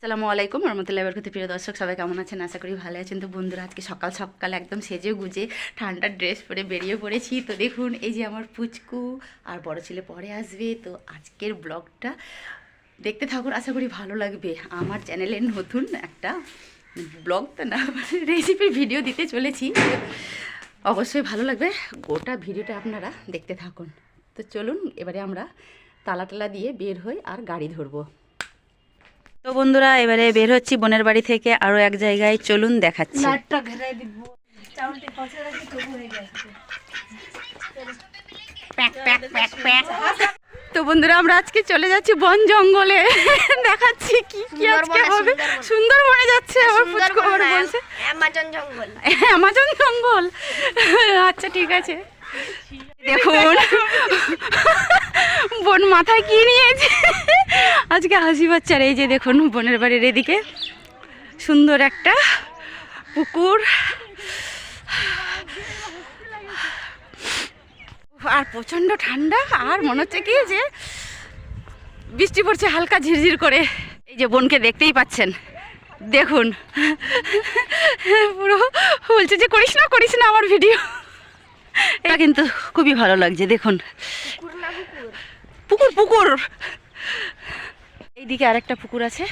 আসসালামু আলাইকুম রহমতুল্লাহি বরকাতুহু। প্রিয় দর্শক সবাই কেমন আছেন? আশা করি ভালো আছেন। তো বন্ধুরা, আজকে সকাল সকাল একদম সেজে গুজে ঠান্ডার ড্রেস পরে বেরিয়ে পড়েছি। তো দেখুন, এই যে আমার পুচকু আর বড় ছেলে পরে আসবে। তো আজকের ব্লগটা দেখতে থাকুন, আশা করি ভালো লাগবে। আমার চ্যানেলে নতুন একটা ব্লগ তো না, রেসিপির ভিডিও দিতে চলেছি, অবশ্যই ভালো লাগবে। গোটা ভিডিওটা আপনারা দেখতে থাকুন। তো চলুন এবারে আমরা তালা দিয়ে বের হই আর গাড়ি ধরবো। তো বন্ধুরা, এবারে বের হচ্ছি বোনের বাড়ি থেকে আরো এক জায়গায়, চলুন দেখাচ্ছি। তো বন্ধুরা, আমরা আজকে চলে যাচ্ছি বন জঙ্গলে, দেখাচ্ছি কি কি আজকে হবে। সুন্দরবনে যাচ্ছে আমার পুচকু, আবার বলছে অ্যামাজন জঙ্গল। আচ্ছা ঠিক আছে। দেখুন বোন মাথায় কি নিয়েছে, আজকে হাসি পাচ্ছে। আর এই যে দেখুন, বোনের বাড়ির এদিকে সুন্দর একটা পুকুর, আর প্রচন্ড ঠান্ডা, আর মনে হচ্ছে কি যে বৃষ্টি পড়ছে হালকা ঝিরঝির করে। এই যে বোনকে দেখতেই পাচ্ছেন, দেখুন পুরো বলছে যে করিস না আমার ভিডিও। এটা কিন্তু খুবই ভালো লাগছে, দেখুন পুকুর পুকুর। এইদিকে আরেকটা পুকুর আছে,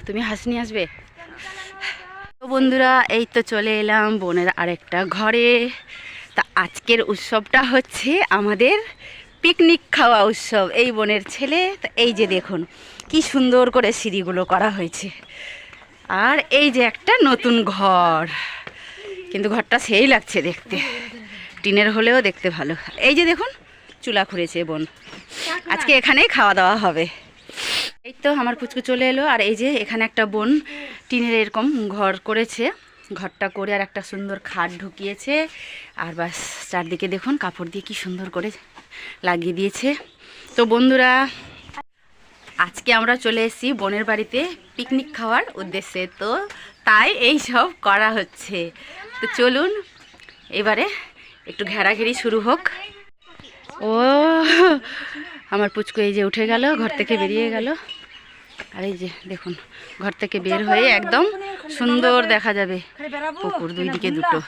তুমি হাঁস নিয়ে আসবে। তো বন্ধুরা, এই তো চলে এলাম বোনের আরেকটা ঘরে। তা আজকের উৎসবটা হচ্ছে আমাদের পিকনিক খাওয়া উৎসব। এই বোনের ছেলে, তো এই যে দেখুন কি সুন্দর করে সিঁড়িগুলো করা হয়েছে। আর এই যে একটা নতুন ঘর, কিন্তু ঘরটা সেই লাগছে দেখতে, টিনের হলেও দেখতে ভালো। এই যে দেখুন চুলা খুঁড়েছে বোন, আজকে এখানেই খাওয়া দাওয়া হবে। এই তো আমার পুচকু চলে এলো। আর এই যে এখানে একটা বোন টিনের এরকম ঘর করেছে, ঘরটা করে আর একটা সুন্দর খাট ঢুকিয়েছে। আর বাস চারদিকে দেখুন কাপড় দিয়ে কি সুন্দর করে লাগিয়ে দিয়েছে। তো বন্ধুরা, আজকে আমরা চলে এসেছি বোনের বাড়িতে পিকনিক খাওয়ার উদ্দেশ্যে, তো তাই এই সব করা হচ্ছে। তো চলুন এবারে একটু ঘেরাঘেরি শুরু হোক। ও আমার পুচকু এই যে উঠে গেল, ঘর থেকে বেরিয়ে গেল। আর এই যে দেখুন, ঘর থেকে বের হয়ে একদম সুন্দর দেখা যাবে পুকুর, দুই দিকে দুটো।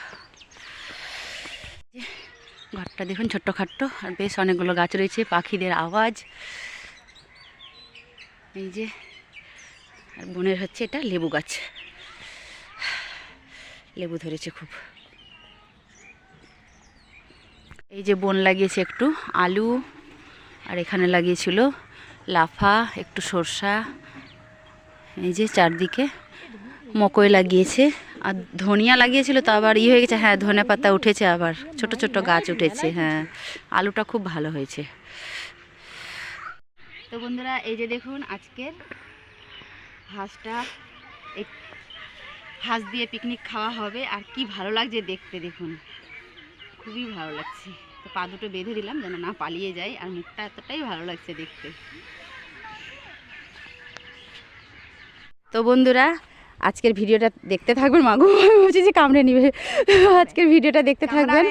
ঘরটা দেখুন ছোট্ট খাট্ট, আর বেশ অনেকগুলো গাছ রয়েছে, পাখিদের আওয়াজ। এই যে, আর বোনের হচ্ছে এটা লেবু গাছ, লেবু ধরেছে খুব। এই যে বোন লাগিয়েছে একটু আলু, আর এখানে লাগিয়েছিল লাফা, একটু সরষা। এই যে চারদিকে মকই লাগিয়েছে, আর ধনিয়া লাগিয়েছিল, তো আবার হয়ে গেছে। হ্যাঁ, ধনে পাতা উঠেছে, আবার ছোট ছোট গাছ উঠেছে। হ্যাঁ, আলুটা খুব ভালো হয়েছে। তো বন্ধুরা, এই যে দেখুন আজকের হাঁসটা, এই হাঁস দিয়ে পিকনিক খাওয়া হবে। আর কি ভালো লাগছে দেখতে, দেখুন খুবই ভালো লাগছে। তো পা দুটো বেঁধে দিলাম যেন না পালিয়ে যায়, আর মুখটা এতটাই ভালো লাগছে দেখতে। তো বন্ধুরা, আজকের ভিডিওটা দেখতে থাকবেন। মাগো বলছি যে কামড়ে নিবে। আজকের ভিডিওটা দেখতে থাকবেন,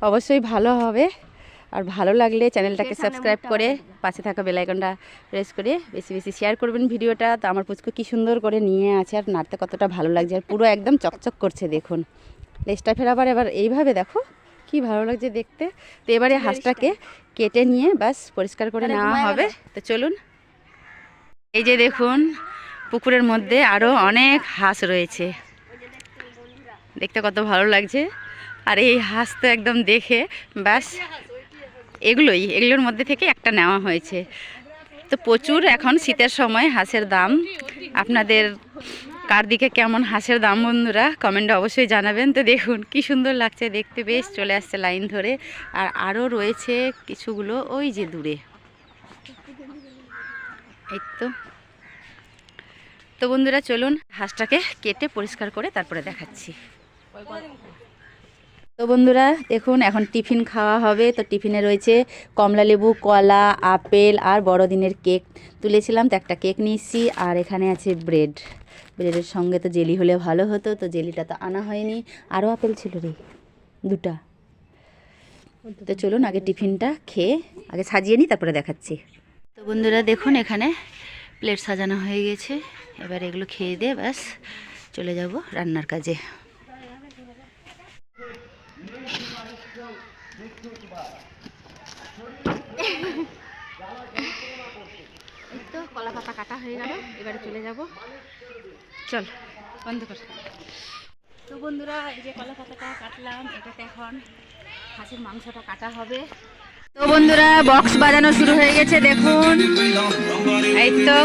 অবশ্যই ভালো হবে। আর ভালো লাগলে চ্যানেলটাকে সাবস্ক্রাইব করে পাশে থাকা বেল আইকনটা প্রেস করে বেশি বেশি শেয়ার করবেন ভিডিওটা। তো আমার পুচকু কি সুন্দর করে নিয়ে আছে, আর নাড়তে কতটা ভালো লাগছে, আর পুরো একদম চকচক করছে দেখুন। লেজটা ফেরাবার এবার এইভাবে দেখো কি ভালো লাগছে দেখতে। তো এবারে হাঁসটাকে কেটে নিয়ে বাস পরিষ্কার করে নেওয়া হবে। তো চলুন, এই যে দেখুন পুকুরের মধ্যে আরও অনেক হাঁস রয়েছে, দেখতে কত ভালো লাগছে। আর এই হাঁস তো একদম দেখে ব্যাস এগুলোর মধ্যে থেকে একটা নেওয়া হয়েছে। তো প্রচুর এখন শীতের সময় হাঁসের দাম। আপনাদের কার দিকে কেমন হাঁসের দাম বন্ধুরা কমেন্টে অবশ্যই জানাবেন। তো দেখুন কি সুন্দর লাগছে দেখতে, বেশ চলে আসছে লাইন ধরে। আর আরও রয়েছে কিছুগুলো ওই যে দূরে। এই তো বন্ধুরা, চলুন হাঁসটাকে কেটে পরিষ্কার করে তারপরে দেখাচ্ছি। তো বন্ধুরা দেখুন, এখন টিফিন খাওয়া হবে। তো টিফিনে রয়েছে কমলা লেবু, কলা, আপেল আর বড়দিনের কেক তুলেছিলাম, তো একটা কেক নিয়েছি। আর এখানে আছে ব্রেডের সঙ্গে তো জেলি হলে ভালো হতো, তো জেলিটা তো আনা হয়নি। আরও আপেল ছিল রে দুটা। তো চলুন আগে টিফিনটা খেয়ে আগে সাজিয়ে নিই, তারপরে দেখাচ্ছি। তো বন্ধুরা দেখুন, এখানে প্লেট সাজানো হয়ে গেছে, এবার এগুলো খেয়ে দিয়ে ব্যাস চলে যাব রান্নার কাজে। এই তো কলা পাতা কাটা হয়ে গেল, এবারে চলে যাব। চল বন্ধ কর। তো বন্ধুরা, এই যে কলা পাতাটা কাটলাম, এটাতে এখন খাসির মাংসটা কাটা হবে। তো বন্ধুরা, বক্স বাজানো শুরু হয়ে গেছে, দেখুন। এই তো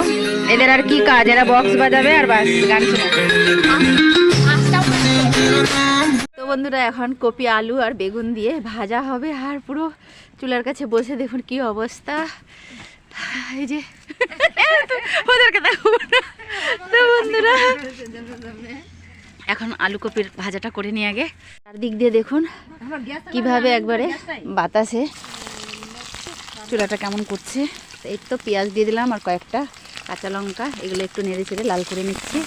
এদের আর কি কাজ, এরা বক্স বাজাবে আর বাস গান শোনাবে। তো বন্ধুরা, এখন কপি, আলু আর বেগুন দিয়ে ভাজা হবে, আর পুরো চুলার কাছে বসে দেখুন কি অবস্থা। এই যে ওদেরকে দেখো। তো বন্ধুরা, এখন আলু কপির ভাজাটা করে নিয়ে আগে। চারদিক দিয়ে দেখুন কিভাবে একবারে বাতাসে চুলাটা কেমন করছে। এই তো পেঁয়াজ দিয়ে দিলাম আর কয়েকটা কাঁচা লঙ্কা, এগুলো একটু নেড়ে চেড়ে লাল করে নিচ্ছি।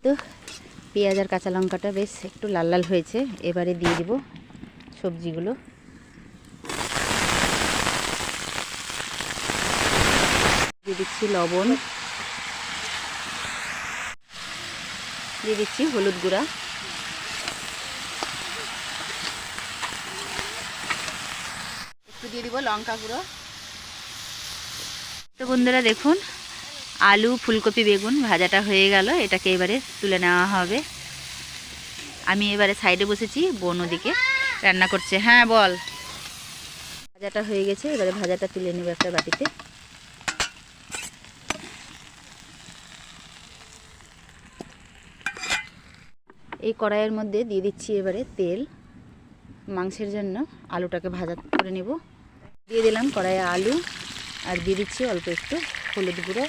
তো পেঁয়াজ আর কাঁচা লঙ্কাটা বেশ একটু লাল লাল হয়েছে, এবারে দিয়ে দিব সবজিগুলো। দিয়ে দিচ্ছি লবণ, দিয়ে দিচ্ছি হলুদ গুঁড়া, একটু দিয়ে দিব লঙ্কা গুঁড়ো। তো বন্ধুরা দেখুন, আলু, ফুলকপি, বেগুন ভাজাটা হয়ে গেল, এটাকে এবারে তুলে নেওয়া হবে। আমি এবারে সাইডে বসেছি, বোন ওদিকে রান্না করছে। হ্যাঁ বল। ভাজাটা হয়ে গেছে, এবারে ভাজাটা তুলে নেব একটা বাটিতে। এই কড়াইয়ের মধ্যে দিয়ে দিচ্ছি এবারে তেল, মাংসের জন্য আলুটাকে ভাজা করে নেব। দিয়ে দিলাম কড়াইয়ে আলু, আর দিয়ে দিচ্ছি অল্প একটু হলুদ গুঁড়ো,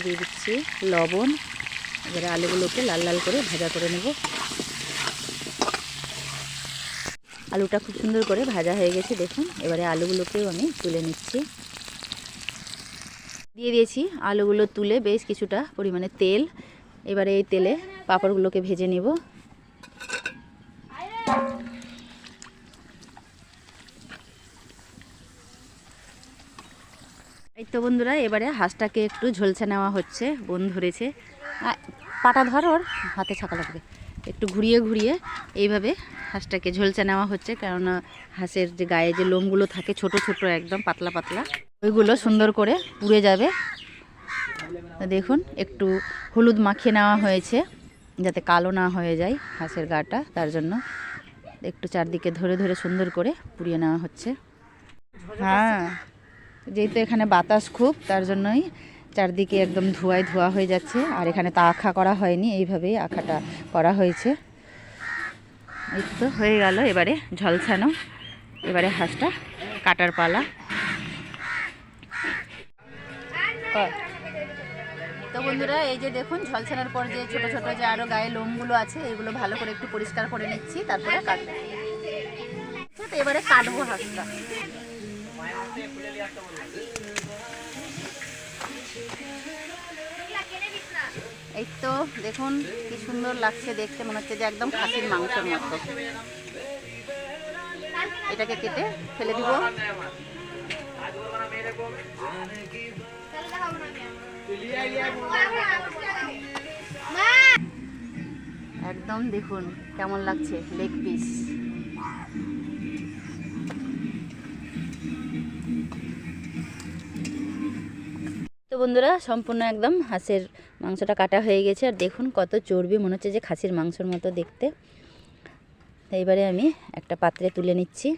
দিয়ে দিচ্ছি লবণ। এবারে আলুগুলোকে লাল লাল করে ভাজা করে নেব। আলুটা খুব সুন্দর করে ভাজা হয়ে গেছে দেখুন, এবারে আলুগুলোকেও আমি তুলে নিচ্ছি। দিয়ে দিয়েছি আলুগুলো তুলে বেশ কিছুটা পরিমাণে তেল, এবারে এই তেলে পাঁপড়গুলোকে ভেজে নেব। এই তো বন্ধুরা, এবারে হাঁসটাকে একটু ঝলসে নেওয়া হচ্ছে, বোন ধরেছে। পাটা ধর, ওর হাতে ছাকা লাগবে। একটু ঘুরিয়ে ঘুরিয়ে এইভাবে হাঁসটাকে ঝলসে নেওয়া হচ্ছে, কেননা হাঁসের যে গায়ে যে লোমগুলো থাকে ছোট ছোট একদম পাতলা পাতলা, ওইগুলো সুন্দর করে পুড়ে যাবে। দেখুন একটু হলুদ মাখিয়ে নেওয়া হয়েছে যাতে কালো না হয়ে যায় হাঁসের গাটা, তার জন্য একটু চারদিকে ধরে ধরে সুন্দর করে পুড়িয়ে নেওয়া হচ্ছে। হ্যাঁ, যেহেতু এখানে বাতাস খুব, তার জন্যই চারদিকে একদম ধোঁয়ায় ধোয়া হয়ে যাচ্ছে। আর এখানে তা আখা করা হয়নি, এইভাবেই আখাটা করা হয়েছে। এই তো হয়ে গেল, এবারে ঝলসানো, এবারে হাঁসটা কাটার পালা। তো বন্ধুরা, এই যে দেখুন ঝলসানোর পর যে ছোট ছোট যে আরো গায়ে লোমগুলো আছে, এগুলো ভালো করে একটু পরিষ্কার করে নিচ্ছি, তারপরে কাটবো। তো এবারে কাটবো হাঁসটা। এই তো দেখুন কি সুন্দর লাগছে দেখতে, মনে হচ্ছে যে একদম খাসির মাংসের মতো। এটাকে কেটে ফেলে দিব। একদম দেখুন কেমন লাগছে লেগ পিস। তো বন্ধুরা, সম্পূর্ণ একদম হাঁসের মাংসটা কাটা হয়ে গেছে, আর দেখুন কত চর্বি, মনে হচ্ছে যে খাসির মাংসের মতো দেখতে। এইবারে আমি একটা পাত্রে তুলে নিচ্ছি।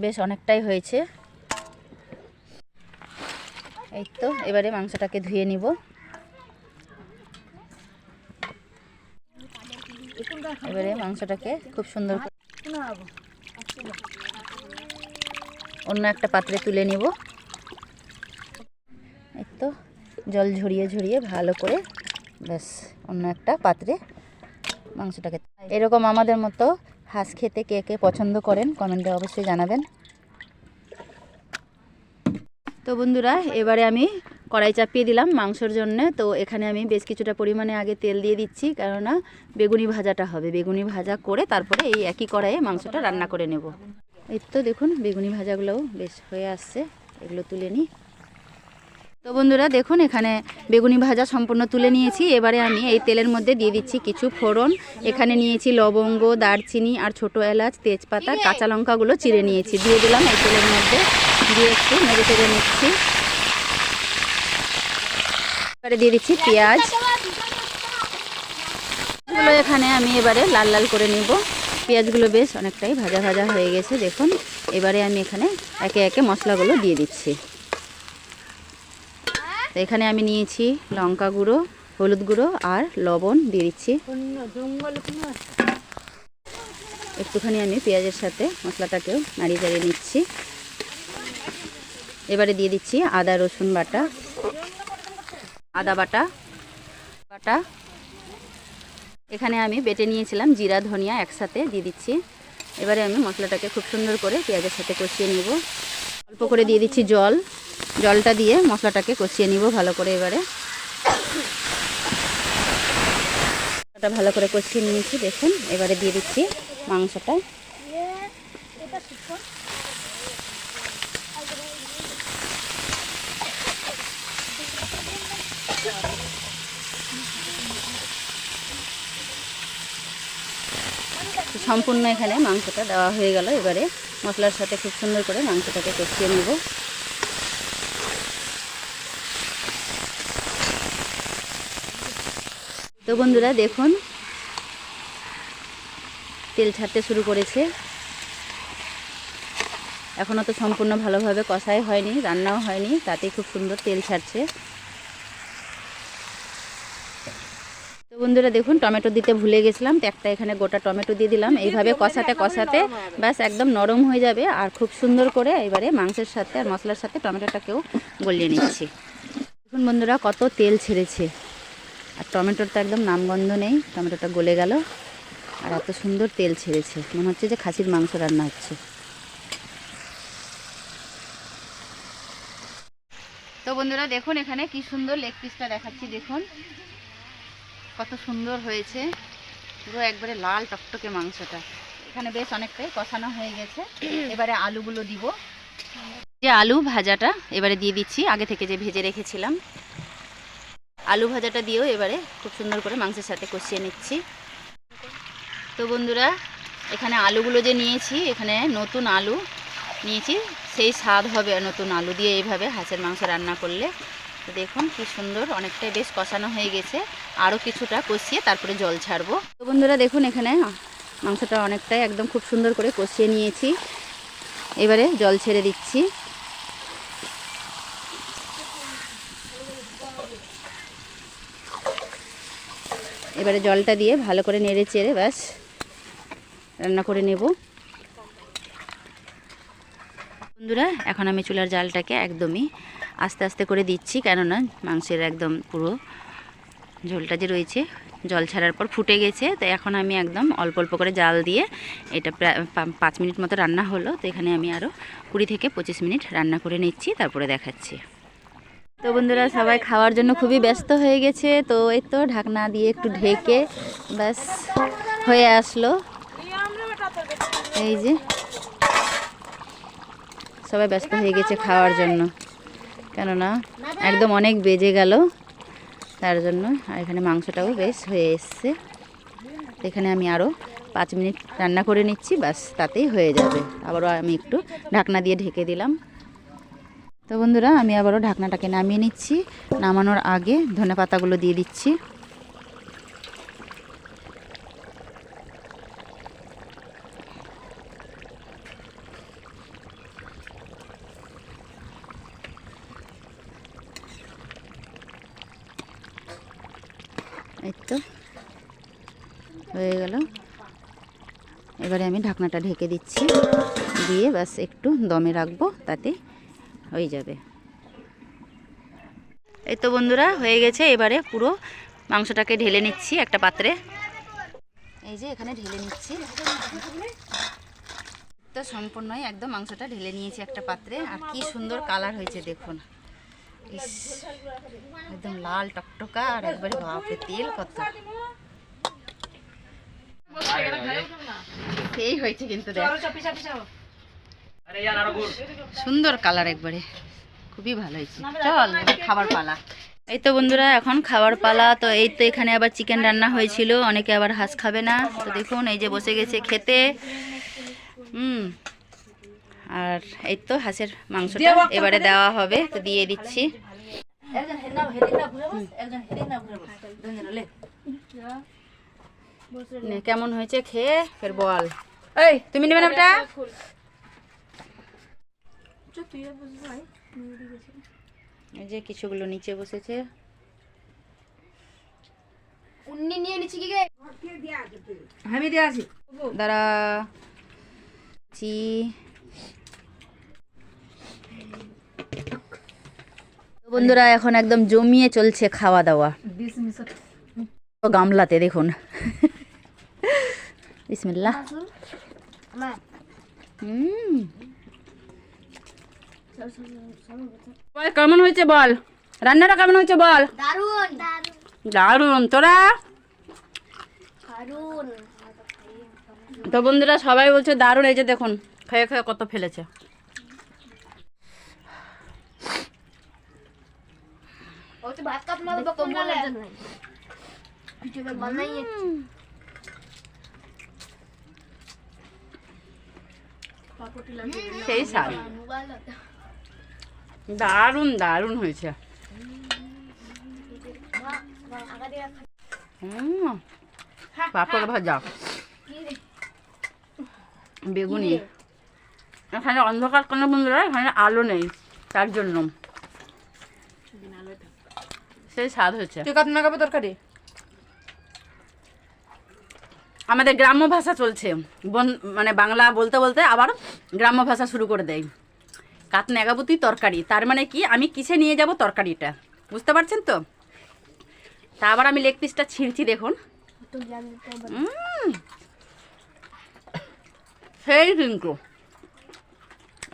বেশ অনেকটাই হয়েছে। এই তো এবারে মাংসটাকে ধুয়ে নিব। এবারে মাংসটাকে খুব সুন্দর করে অন্য একটা পাত্রে তুলে নিব। এই তো জল ঝরিয়ে ঝরিয়ে ভালো করে ব্যাস অন্য একটা পাত্রে মাংসটাকে। এরকম আমাদের মতো হাঁস খেতে কে কে পছন্দ করেন কমেন্টে অবশ্যই জানাবেন। তো বন্ধুরা, এবারে আমি কড়াই চাপিয়ে দিলাম মাংসর জন্য। তো এখানে আমি বেশ কিছুটা পরিমাণে আগে তেল দিয়ে দিচ্ছি, কেননা বেগুনি ভাজাটা হবে। বেগুনি ভাজা করে তারপরে এই একই কড়াইয়ে মাংসটা রান্না করে নেব। এই তো দেখুন বেগুনি ভাজাগুলোও বেশ হয়ে আসছে, এগুলো তুলে নিই। তো বন্ধুরা দেখুন এখানে বেগুনি ভাজা সম্পূর্ণ তুলে নিয়েছি। এবারে আমি এই তেলের মধ্যে দিয়ে দিচ্ছি কিছু ফোড়ন। এখানে নিয়েছি লবঙ্গ, দারচিনি আর ছোটো এলাচ, তেজপাতা, কাঁচা লঙ্কাগুলো চিড়ে নিয়েছি, দিয়ে দিলাম এই তেলের মধ্যে। দিয়ে একটু নেড়ে চেড়ে নিচ্ছি। এবারে দিয়ে দিচ্ছি পেঁয়াজ গুলো। এখানে আমি এবারে লাল লাল করে নেব। পেঁয়াজগুলো বেশ অনেকটাই ভাজা ভাজা হয়ে গেছে দেখুন। এবারে আমি এখানে একে একে মশলাগুলো দিয়ে দিচ্ছি। তো এখানে আমি নিয়েছি লঙ্কা গুঁড়ো, হলুদ গুঁড়ো আর লবণ দিয়ে দিচ্ছি। একটুখানি আমি পেঁয়াজের সাথে মশলাটাকেও নাড়িয়ে চাড়িয়ে নিচ্ছি। এবারে দিয়ে দিচ্ছি আদা রসুন বাটা, আদা বাটা বাটা। এখানে আমি বেটে নিয়েছিলাম জিরা ধনিয়া একসাথে দিয়ে দিচ্ছি। এবারে আমি মশলাটাকে খুব সুন্দর করে পেঁয়াজের সাথে কষিয়ে নিব। অল্প করে দিয়ে দিচ্ছি জল। জলটা দিয়ে মশলাটাকে কষিয়ে নিব ভালো করে। এবারে এটা ভালো করে কষিয়ে নিয়েছি দেখুন। এবারে দিয়ে দিচ্ছি মাংসটা। সম্পূর্ণ এখানে মাংসটা দেওয়া হয়ে গেল। এবারে মশলার সাথে খুব সুন্দর করে মাংসটাকে কষিয়ে নেব। তো বন্ধুরা দেখুন তেল ছাড়তে শুরু করেছে। এখনও তো সম্পূর্ণ ভালোভাবে কষাই হয়নি, রান্নাও হয়নি, তাতেই খুব সুন্দর তেল ছাড়ছে। তো বন্ধুরা দেখুন টমেটো দিতে ভুলে গেছিলাম, তো একটা এখানে গোটা টমেটো দিয়ে দিলাম। এইভাবে কষাতে কষাতে ব্যাস একদম নরম হয়ে যাবে। আর খুব সুন্দর করে এবারে মাংসের সাথে আর মশলার সাথে টমেটোটাকেও গলিয়ে নিচ্ছি। দেখুন বন্ধুরা কত তেল ছেড়েছে, আর টমেটোর তো একদম নামগন্ধ নেই। টমেটোটা গলে গেল আর এত সুন্দর তেল ছেড়েছে, মনে হচ্ছে যে খাসির মাংস রান্না হচ্ছে। তো বন্ধুরা দেখুন এখানে কি সুন্দর লেগ পিসটা দেখাচ্ছি। দেখুন কত সুন্দর হয়েছে, পুরো একবারে লাল টকটকে মাংসটা। এখানে বেশ অনেকটাই কষানো হয়ে গেছে। এবারে আলুগুলো দিব। যে আলু ভাজাটা এবারে দিয়ে দিচ্ছি, আগে থেকে যে ভেজে রেখেছিলাম। আলু ভাজাটা দিয়েও এবারে খুব সুন্দর করে মাংসের সাথে কষিয়ে নিচ্ছি। তো বন্ধুরা এখানে আলুগুলো যে নিয়েছি, এখানে নতুন আলু নিয়েছি, সেই স্বাদ হবে নতুন আলু দিয়ে এইভাবে হাঁসের মাংস রান্না করলে। তো দেখুন কি সুন্দর অনেকটাই বেশ কষানো হয়ে গেছে, আরও কিছুটা কষিয়ে তারপরে জল ছাড়বো। তো বন্ধুরা দেখুন এখানে মাংসটা অনেকটাই একদম খুব সুন্দর করে কষিয়ে নিয়েছি। এবারে জল ছেড়ে দিচ্ছি। এবারে জলটা দিয়ে ভালো করে নেড়ে চেড়ে ব্যাস রান্না করে নেব। বন্ধুরা এখন আমি চুলার জালটাকে একদমই আস্তে আস্তে করে দিচ্ছি, কেননা মাংসের একদম পুরো ঝোলটা যে রয়েছে জল ছাড়ার পর ফুটে গেছে। তো এখন আমি একদম অল্প অল্প করে জাল দিয়ে এটা প্রায় 5 মিনিট মতো রান্না হলো। তো এখানে আমি আরও 20 থেকে 25 মিনিট রান্না করে নিচ্ছি, তারপরে দেখাচ্ছি। তো বন্ধুরা সবাই খাওয়ার জন্য খুবই ব্যস্ত হয়ে গেছে। তো এই তো ঢাকনা দিয়ে একটু ঢেকে ব্যাস হয়ে আসলো। এই যে সবাই ব্যস্ত হয়ে গেছে খাওয়ার জন্য, কেননা একদম অনেক বেজে গেল তার জন্য। আর এখানে মাংসটাও বেশ হয়ে এসছে। এখানে আমি আরও 5 মিনিট রান্না করে নিচ্ছি, ব্যাস তাতেই হয়ে যাবে। আবারও আমি একটু ঢাকনা দিয়ে ঢেকে দিলাম। তো বন্ধুরা আমি আবারও ঢাকনাটাকে নামিয়ে নিচ্ছি। নামানোর আগে ধনেপাতাগুলো দিয়ে দিচ্ছি। এই তো হয়ে গেল। এবারে আমি ঢাকনাটা ঢেকে দিচ্ছি, দিয়ে ব্যাস একটু দমে রাখবো, তাতে হয়ে যাবে। এই তো বন্ধুরা হয়ে গেছে। এবারে পুরো মাংসটাকে ঢেলে নিচ্ছি একটা পাত্রে। এই যে এখানে ঢেলে নিচ্ছি। তো সম্পূর্ণই একদম মাংসটা ঢেলে নিয়েছি একটা পাত্রে। আর কি সুন্দর কালার হয়েছে দেখুন, ইস, একদম লাল টকটকা আর একবারে বাপরে তেল কত সেই হয়েছে কিন্তু দেখ সুন্দর কালার একবারে খুবই ভালো হয়েছে। চল খাবার পালা। এই তো বন্ধুরা এখন খাবার পালা। তো এই তো এখানে আবার চিকেন রান্না হয়েছিল, অনেকে আবার হাঁস খাবে না, তো দেখুন এই যে বসে গেছে খেতে। আর এই তো হাঁসের মাংসটা এবারে দেওয়া হবে, তো দিয়ে দিচ্ছি। কেমন হয়েছে খেয়ে ফের বল। এই তুমি নেবে না বেটা? এই যে কিছুগুলো নিচে বসেছে। দাঁড়া বন্ধুরা এখন একদম জমিয়ে চলছে খাওয়া দাওয়া গামলাতে, দেখুন। বিসমিল্লাহ। কেমন হয়েছে বল, রান্নাটা কেমন হয়েছে বল? দারুন। তোরা? তো বন্ধুরা সবাই বলছে দারুন। এই যে দেখুন খেয়ে খেয়ে কত ফেলেছে। সেই স্বাদ, দারুন দারুন হয়েছে। পাপড় ভাজা, বেগুনি। এখানে অন্ধকার কেন বন্ধুরা? এখানে আলো নেই, তার জন্য সেই স্বাদ হয়েছে। তরকারি আমাদের গ্রাম্য ভাষা চলছে, মানে বাংলা বলতে বলতে আবার গ্রাম্য ভাষা শুরু করে দেয়। কাত নেগাবতী তরকারি, তার মানে কি আমি কিসে নিয়ে যাব তরকারিটা, বুঝতে পারছেন তো? তা আবার আমি লেগ পিসটা ছিঁড়ছি, দেখুন। সেই কিন্তু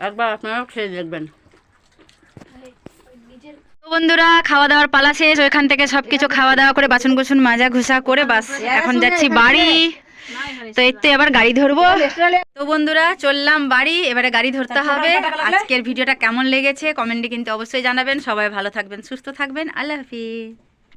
একবার আপনারা খেয়ে দেখবেন। বন্ধুরা খাওয়া দাওয়ার পালা শেষ, ওইখান থেকে সবকিছু খাওয়া দাওয়া করে বাসন কুসন মাজা ঘুষা করে বাস এখন যাচ্ছি বাড়ি। তো এই তো এবার গাড়ি ধরবো। তো বন্ধুরা চললাম বাড়ি, এবারে গাড়ি ধরতে হবে। আজকের ভিডিওটা কেমন লেগেছে কমেন্টে কিন্তু অবশ্যই জানাবেন। সবাই ভালো থাকবেন, সুস্থ থাকবেন। আল্লাহ হাফিজ।